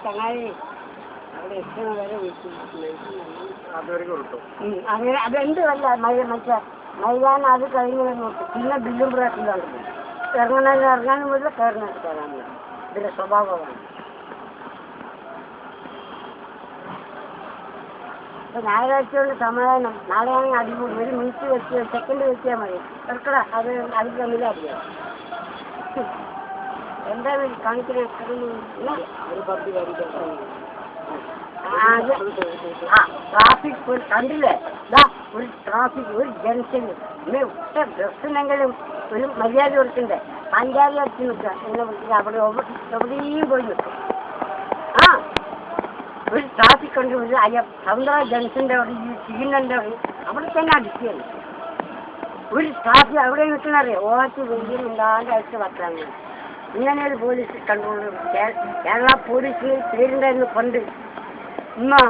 ചങ്ങായി അവിടെ എത്തണ വരെ അങ്ങനെ അതെന്തുമല്ല മറ്റേ മൈതാനം അത് കഴിഞ്ഞ് നോക്കും. പിന്നെ ബില്ലും പ്രാർത്ഥിലാണ് ഇറങ്ങാനും പോലും കയറുന്നത് കയറാനില്ല. ഇതിന്റെ സ്വഭാവമാണ്. ഇപ്പൊ ഞായറാഴ്ച കൊണ്ട് സമാധാനം. നാളെയാണെങ്കിൽ അടിപൊളി. ഒരു മിനിറ്റ് വെച്ച് സെക്കൻഡ് വെച്ചാൽ മതി. എർക്കട അത് അതിൽ തമ്മിൽ അറിയാം. എന്താ കാണിക്കുന്ന ട്രാഫിക് കണ്ടില്ലേ? ഒരു ട്രാഫിക് ഒരു ജംഗ്ഷനിൽ ഒറ്റ ഡ്രസ്സിനെങ്കിലും ഒരു മര്യാദ കൊടുക്കണ്ടേ? പഞ്ചായത്ത് വെച്ച് നിൽക്കുക എന്നെ വിളിക്കുക. അവിടെ എവിടെയും പോയി നിൽക്കും. ഒരു ട്രാഫിക് കൊണ്ട് ഒരു സൗന്ദര്യ ജംഗ്ഷൻ്റെ അവിടെ ഈ സിഗ്നലിൻ്റെ അവിടെ തന്നെ അടിക്കുകയാണ്. ഒരു ട്രാഫിക് അവിടെ നിൽക്കണറിയാം. ഓർത്ത് വെയിൽ ഉണ്ടാകാണ്ട് അയച്ച് വെക്കാൻ ഇങ്ങനെ ഒരു പോലീസ് കൺട്രോൾ. കേരള പോലീസിന് പേരുണ്ടായിരുന്നു പണ്ട്. ഇന്ന്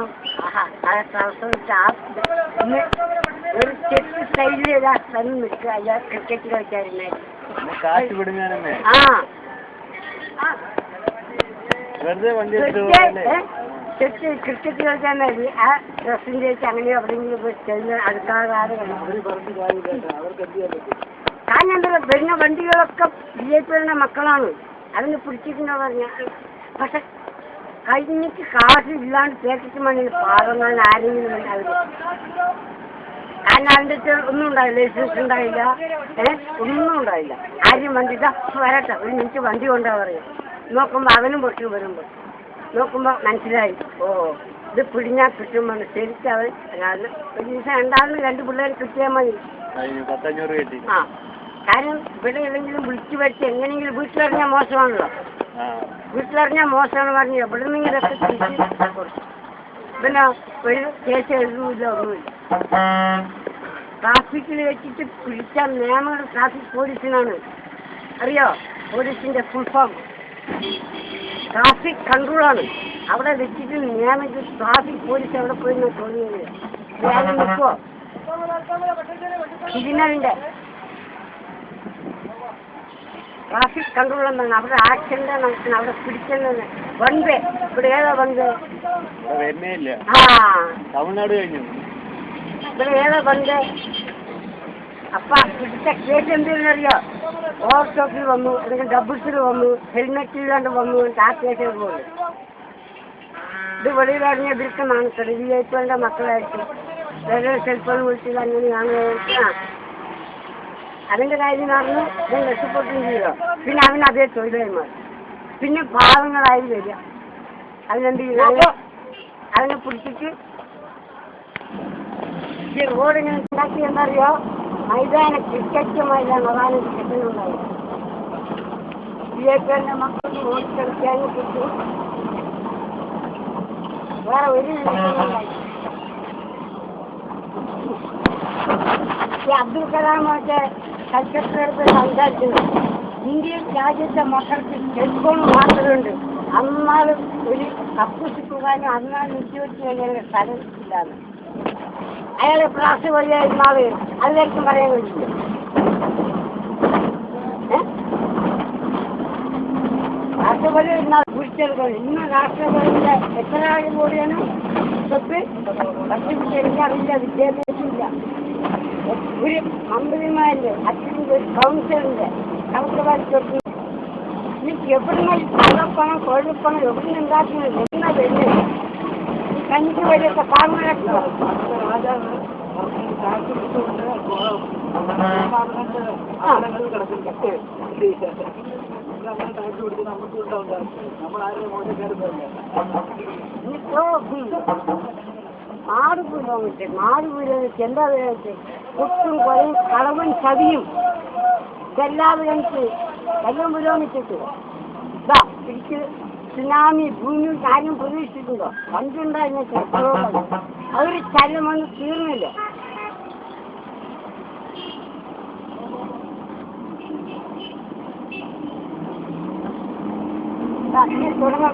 ഒരു ചെക്ക് സ്റ്റൈലിൽ സ്ഥലം നിൽക്കുക. അയാൾ ക്രിക്കറ്റ് കളിക്കാരുണ്ടായിരുന്നു. ക്രിക്കറ്റ് കളിക്കാനായിരുന്നു. ആ ഡ്രസ്സിൻ്റെ വെച്ച് അങ്ങനെ എവിടെയെങ്കിലും പോയി ചെന്ന് അടുക്കാതെ കാരണം എന്താ വരുന്ന വണ്ടികളൊക്കെ ബിജെപിയുടെ മക്കളാണ്. അതിന് പിടിച്ചിട്ടുണ്ടോ പറഞ്ഞ. പക്ഷെ കഴിഞ്ഞിട്ട് കാശ് ഇല്ലാണ്ട് തേക്കിട്ട് മണി പാവങ്ങൾ ആരെങ്കിലും ഉണ്ടാവില്ല. കാരണം അതിൻ്റെ ഒന്നും ഉണ്ടായില്ല. ലൈസൻസ് ഉണ്ടായില്ല. ഒന്നും ഉണ്ടായില്ല. ആരും വണ്ടി വരട്ടെ ഒരു മിനിറ്റ് വണ്ടി കൊണ്ടാ പറയും. നോക്കുമ്പോൾ അവനും പൊട്ടി വരുമ്പോൾ നോക്കുമ്പോൾ മനസ്സിലായി ഓ ഇത് പിടിഞ്ഞാൽ കിട്ടുമ്പോൾ ശരിക്കും അവൻ ഒരു ദിവസം രണ്ടാമത് 2 പിള്ളേർ കിട്ടിയാൽ മതി. കാരണം ഇവിടെ ഏതെങ്കിലും വിളിച്ചു വെച്ച് എങ്ങനെയെങ്കിലും വീട്ടിലറിഞ്ഞാൽ മോശമാണല്ലോ. വീട്ടിലറിഞ്ഞാൽ മോശമാണ് പറഞ്ഞു എവിടെ നിന്നെങ്കിലൊക്കെ പിന്നെ ഒരു കേസ് എഴുതുമില്ല ഒന്നുമില്ല. ട്രാഫിക്കിൽ വെച്ചിട്ട് പിടിച്ച നിയമങ്ങൾ ട്രാഫിക് പോലീസിനാണ്. അറിയോ? പോലീസിന്റെ ഫുൾ ഫോം ട്രാഫിക് കൺട്രോളാണ്. അവിടെ വെച്ചിട്ട് നിയമിച്ച് ട്രാഫിക് പോലീസ് അവിടെ പോയി തോന്നിയത് വേഗം നിൽക്കുമോ? സിഗ്നലിന്റെ ട്രാഫിക് കൺട്രോൾ എന്താണ്? അവിടെ ആക്സിഡന്റ് നടക്കുന്നത്. അവിടെ പിടിക്കുന്നത് വൺ വേ. ഇവിടെ ഏതാ വൺ വേ? തമിഴ്നാട് കഴിഞ്ഞു. ഇവിടെ ഏതാ വൺ വേ? അപ്പൊ പിടിച്ച കേസ് എന്തെന്നറിയോ? ഓവർ സ്റ്റോപ്പിൽ വന്നു, അല്ലെങ്കിൽ ഡബിൾസിൽ വന്നു, ഹെൽമെറ്റ് ഇല്ലാണ്ട് വന്നു. ആ കേസ് പോകുന്നു. ഇത് വെളിയിലറിഞ്ഞ ഇവർക്കെന്നാണ് വിജയിപ്പന്റെ മക്കളായിരിക്കും. വേറെ സെൽഫോൺ വിളിച്ചില്ല അങ്ങനെയാണ്. അതിന്റെ കാര്യം നടന്ന് ഞാൻ രക്ഷപ്പെട്ടും ചെയ്യോ. പിന്നെ അവന് അതേ തൊഴിലായി മാറി. പിന്നെ പാവങ്ങളായി വരിക. അതിനെന്ത് ചെയ്യും? അതിനെ പിടിച്ചിട്ട് ഈ റോഡിങ്ങനെ ഉണ്ടാക്കി എന്നറിയോ? മൈതാനം ക്രിക്കറ്റ് മൈതാനം. അതാണ് ക്രിക്കറ്റിനുണ്ടായി. വിജയിപ്പന്റെ മക്കൾക്ക് ഓടിക്കളിക്കാനും കിട്ടും. വേറെ ഒരു ഉണ്ടായി. ഈ അബ്ദുൽ കലാമൊക്കെ കൽക്കട്ടടുത്ത് സംസാരിച്ചത് ഇന്ത്യൻ രാജ്യത്തെ മക്കൾക്ക് ടെലിഫോൺ മാത്രമുണ്ട്. അന്നാലും ഒരു കപ്പുസിക്കുവാനും അന്നാലും നിശ്ചയിച്ച് കഴിഞ്ഞാൽ സ്ഥലം ഇല്ലാന്ന്. അയാളെ ക്ലാസ് വഴിയായിരുന്ന ആള് അതിലേക്കും പറയാൻ കഴിയില്ല. രാഷ്ട്രപതി ഇരുന്നാൽ കുറിച്ചെടുക്കണം. ഇന്ന് രാഷ്ട്രപതിയുടെ എത്ര ആളും കൂടിയാണ് തൊട്ട് എനിക്കറിയില്ല. വിദ്യാഭ്യാസമില്ല. ഒരു മന്ത്രിമാരുടെ അച്ഛൻ്റെ ഒരു കൗൺസിലറിന്റെ കൗൺസിലർ തൊട്ട് എനിക്ക് എവിടുന്ന് കള്ളപ്പണം കൊഴുപ്പണം എവിടുന്ന് ഉണ്ടാക്കുന്നത് എന്നാ വരുന്നത്? ഈ കഞ്ഞി വരെയൊക്കെ പാവങ്ങളൊക്കെ നാല് കിലോമീറ്റർ എന്താ വേണ്ടത്? കുത്തും കൊലയും കളവും ചതിയും ഇതെല്ലാവരും എനിക്ക് എല്ലാം പുരോഗമിച്ചിട്ട് ഇതാ തിരിച്ച് സുനാമി ഭൂമി കാര്യം പ്രതീക്ഷിച്ചിട്ടുണ്ടോ? പണ്ടുണ്ടായിരുന്ന ചരിത്രങ്ങൾ അതൊരു ചലമൊന്നും തീർന്നില്ല. തുടങ്ങും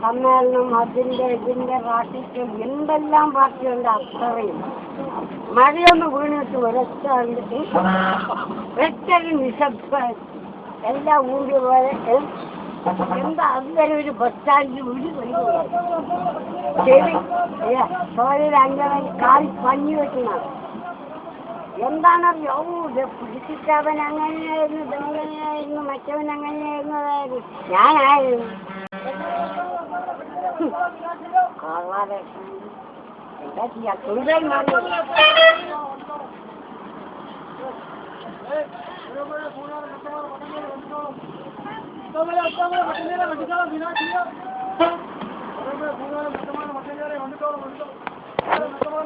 സമ്മേളനം അതിൻ്റെ ഇതിൻ്റെ പാർട്ടിക്ക് എന്തെല്ലാം പാർട്ടിയുണ്ട് അത്രയും. മഴയൊന്ന് വീണിട്ട് ഒരൊറ്റ കണ്ടിട്ട് ഒറ്റ നിശബ്ദ എല്ലാം ഊണ്ടി പോലെ എന്താ അതുവരെ ഒരു ബസ് സ്റ്റാൻഡിൽ ഒരു ശരി സോഴയിൽ അങ്ങനെ കാൽ പഞ്ഞി വെക്കുന്നതാണ്. എന്താണറിയോ? പിടിച്ചിട്ടവൻ അങ്ങനെയായിരുന്നു, ഇതങ്ങനെയായിരുന്നു, മറ്റവൻ അങ്ങനെയായിരുന്നു, അതായത് ഞാനായിരുന്നു. എന്താ ചെയ്യാ? തൊഴിലായി മാറി.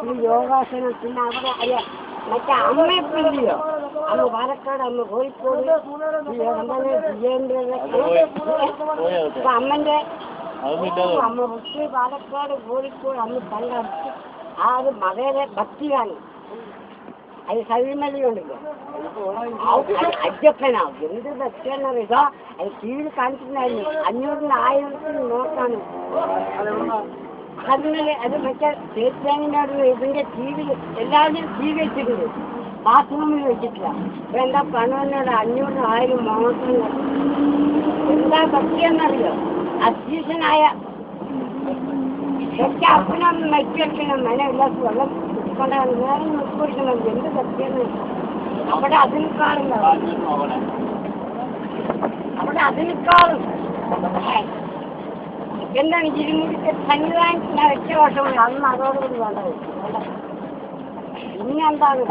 ഈ യോഗാസനത്തിന് അവിടെ മറ്റേ അമ്മയപ്പില്ലയോ? അന്ന് പാലക്കാട്, അന്ന് കോഴിക്കോട്, വിജയേന്ദ്രനൊക്കെ അമ്മന്റെ അമ്മ മുസ്ലിം പാലക്കാട് കോഴിക്കോട് അന്ന് പങ്കെടുത്ത് ആ ഒരു മതേരെ ഭക്തിയാണ്. അത് ശബരിമലയുണ്ടല്ലോ, അയ്യപ്പനാവും. എന്ത് ഭക്തിയാണെന്നറിയോ? അത് ടി വിയിൽ കാണിച്ചിട്ടുണ്ടായിരുന്നു. 500-1000 നോക്കാണ് ശബരിമല. അത് മറ്റേ സ്റ്റേറ്റ് ബാങ്കിനോട് ഇതിന്റെ ടി വിയിൽ എല്ലാവരും ടി വി വെച്ചിട്ടുണ്ട്, ബാത്റൂമിൽ വെച്ചിട്ടില്ല. അപ്പൊ എന്താ പണമെന്നോട് 500-1000 മാത്രം. എന്താ ഭക്തിയെന്നറിയോ? അധ്യക്ഷനായ അപ്പനും മറ്റൊക്കെയാണ് മനമില്ലാത്ത വെള്ളം കൊണ്ടാണ് നേരം കൊടുക്കണം. എന്ത് ഭക്തിയെന്ന് അവിടെ അതിനേക്കാളും എന്താണ് ഇരുമുടിക്ക് സംവിധാനത്തിന് ഒറ്റ വർഷമുണ്ട്. അന്ന് അതോടുകൂടി വേണ്ടത്. ഇനി എന്താണ്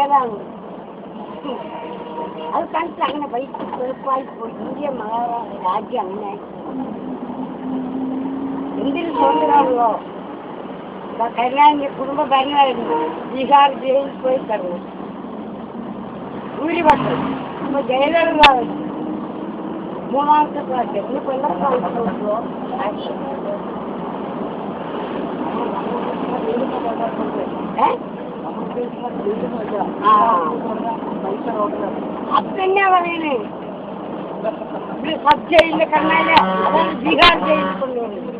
ഏതാണ് അത് കണ്ടിട്ട് അങ്ങനെ പൈസ എളുപ്പമായി പോയി. ഇന്ത്യ രാജ്യം അങ്ങനെ എന്തിനു തോന്നുകയാണല്ലോ. കരുണാനിധി കുടുംബ ഭരണമായിരുന്നു. ബീഹാർ ജയിലിൽ പോയി കിടന്നു ഭൂരിപക്ഷം. ഇപ്പൊ ജയിലറിയ മൂന്നാമത്തെ പ്രാവശ്യം. ഇനി കൊല്ലപ്രാവശ്യമോ അതന്നെയാ പറയണേ. സബ് ജയിലിന്റെ കണ്ണാല് അതാണ് ബീഹാർ ജയിലിൽ കൊണ്ടുവരുന്നത്.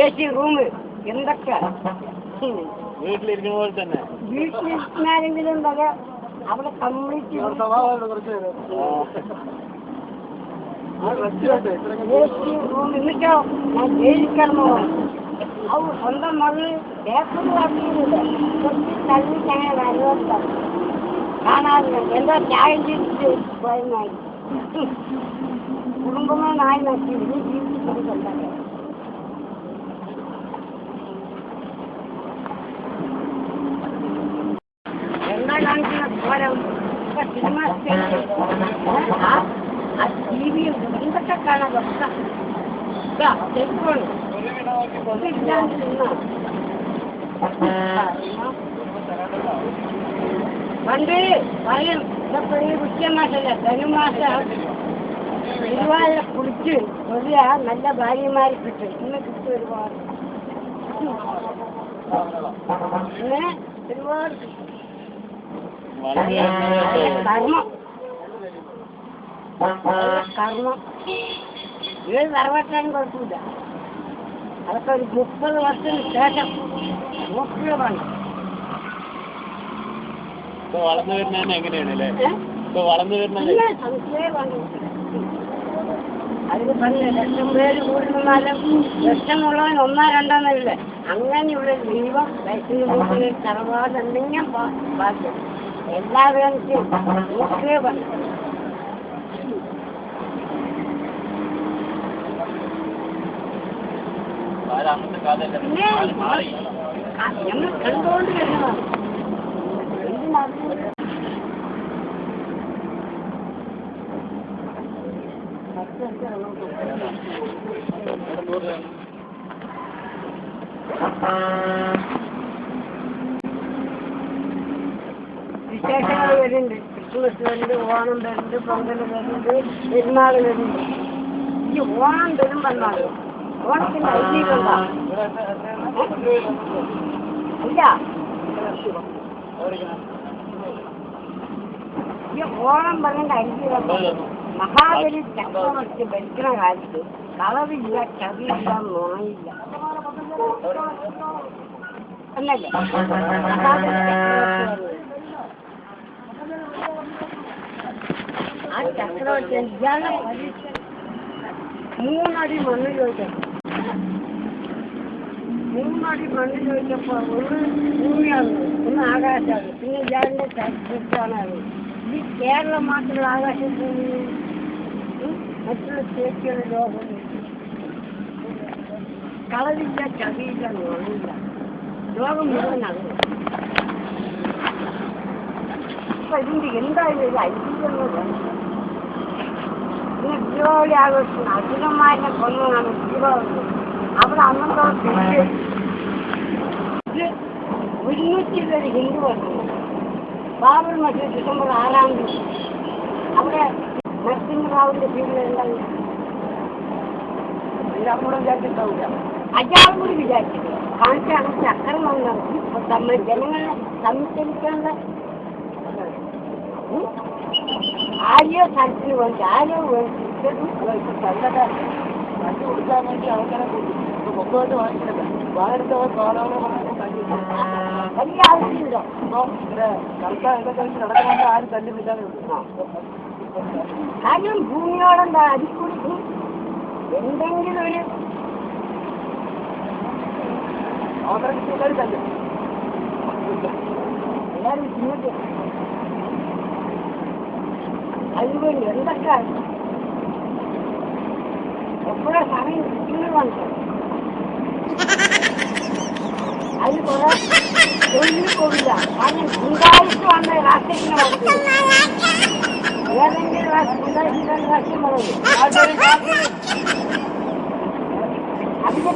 AC റൂമ് എന്തൊക്കെ വീട്ടിലിരിക്കുന്നാരെങ്കിലും വക അവിടെ കംപ്ലീറ്റ് റൂം. എന്നിട്ടോ ഞാൻ ജയിലിൽ കിടന്നു. സ്വന്തം മകള് പേപ്പർ വാങ്ങിയില്ല, തള്ളിട്ടങ്ങനെ വരുവത്താണ് കാണാറില്ല. എന്താ ത്യാഗം ചെയ്തിട്ട് പോയെന്നായി കുടുംബങ്ങൾ നായി നോക്കി ജീവിച്ചിട്ടുണ്ടാക്കുക. എന്താ കാണിക്കുന്ന പോരം? സിനിമ ടി വിയും എന്തൊക്കെ കാണാം. തെക്കോളൂ പണ്ട് പറയും ഇതൊക്കെ കുറ്റമാസല്ല ധനുമാസ ഒരുപാട് കുടിച്ച് ഒരു നല്ല ഭാര്യമാരെ കിട്ടും. ഇന്ന് കിട്ടും ഒരുപാട്. ഇങ്ങനെ ഒരുപാട് കർമ്മം ഇത് തറവാട്ടാനും കുഴപ്പമില്ല. അതൊക്കെ ഒരു 30 വർഷത്തിന് ശേഷം നോക്കുകയാണ്. വളർന്നു വരുന്നതന്നെ എങ്ങനെയാണല്ലേ? വളർന്നു വരുന്നത് അതിന് പറഞ്ഞ ലക്ഷം പേര് കൂടുന്നാലും ലക്ഷമുള്ളവൻ 1-2 എന്നല്ലേ. അങ്ങനെയുള്ള ദൈവം വയസ്സിന് മൂട്ടിൽ തറവാട് എന്തെങ്കിലും ഭാഗ്യം എല്ലാവരും നോക്കുകയെ പറഞ്ഞു. പിന്നെ ഞങ്ങൾ കണ്ടുകൊണ്ട് വരുന്നതാണ്. വിശേഷങ്ങൾ വരുന്നുണ്ട്. ക്രിസ്മസ് വരുന്നുണ്ട്, ഓണം വരുന്നുണ്ട്, പൊങ്കൽ വരുന്നുണ്ട്, പെരുന്നാൾ വരുന്നുണ്ട്. ഈ ഓണം വരും വന്നാലോ ഓണത്തിന്റെ ഐതിഹ്യം എന്താ? ഇല്ല, ഈ ഓണം പറഞ്ഞ ഐതിഹ്യം മഹാബലി ചക്രവർത്തി ഭരിക്കുന്ന കാലത്ത് കളവില്ല, ചതിയില്ല, നുണയില്ല എന്നല്ലേ ആ ചക്രവർത്തി ഇയാളെ 3 അടി മണ്ണ് ചോദിക്കാം. 3 അടി മണ്ണ് ചോദിച്ചപ്പോൾ ഒന്ന് ഭൂമിയാണ്, ഒന്ന് ആകാശമാണ്, പിന്നെ ഇയാളുടെ ചരിത്രമാണ്. ഈ കേരളം മാത്രമുള്ള ആകാശഭൂമി, മറ്റുള്ള സ്റ്റേറ്റുകളുടെ ലോകം കളവില്ല, ചതിയില്ല, നുണയില്ല. ലോകം മുഴുവനാണ്. അപ്പൊ ഇതിന്റെ എന്തായാലും ഒരു ഐതിഹ്യം. പിന്നെ ദീപാവലി ആഘോഷിക്കുന്നു. അസുരന്മാരെ കൊന്നതാണ് ദീപാവലി. അവിടെ അന്നത്തോളം ഇത് 200 ഹിന്ദു വന്നു. ബാബർ മസ്ജിദ് ഡിസംബർ 6-ാം തീയതി അവിടെ നരസിംഹറാവുവിന്റെ വീട്ടിലുണ്ടായി. അയാളും കൂടി വിചാരിച്ചത് കാണിച്ചാണ് അക്രമം നടത്തി ജനങ്ങളെ സംരക്ഷിക്കേണ്ട ആരെയോ സ്ഥലത്തിന് വേണ്ടി ആരോ കണ്ടു കൊടുക്കാൻ വേണ്ടി ആൾക്കാരെ മൊത്തമായിട്ട് വാങ്ങിക്കുന്നത് വാഹനത്തെ വലിയ ആവശ്യമില്ല. സർക്കാർ എന്തൊക്കെ നടക്കണമെന്ന് ആരും തല്ലുന്നില്ലാതെ കാര്യം ഭൂമിയോടെന്താ അടിക്കുടിക്കും എന്തെങ്കിലും ഒരു അവസരം കിട്ടിയവർ തല്ലും. എല്ലാവരും ചിന്തിക്കും അതിനുവേണ്ടി എന്തൊക്കെ എപ്പോഴാ സമയം കിട്ടുന്നതാണ്. അതിന് കുറെ തൊഴിൽ പോവില്ല. കാരണം ഗുണ്ടായിട്ട് വന്ന രാഷ്ട്രീയത്തിന് വളർന്നു ഏതെങ്കിലും ഗുണ്ടായിട്ട് രാഷ്ട്രീയം വളർന്നു അതിന്റെ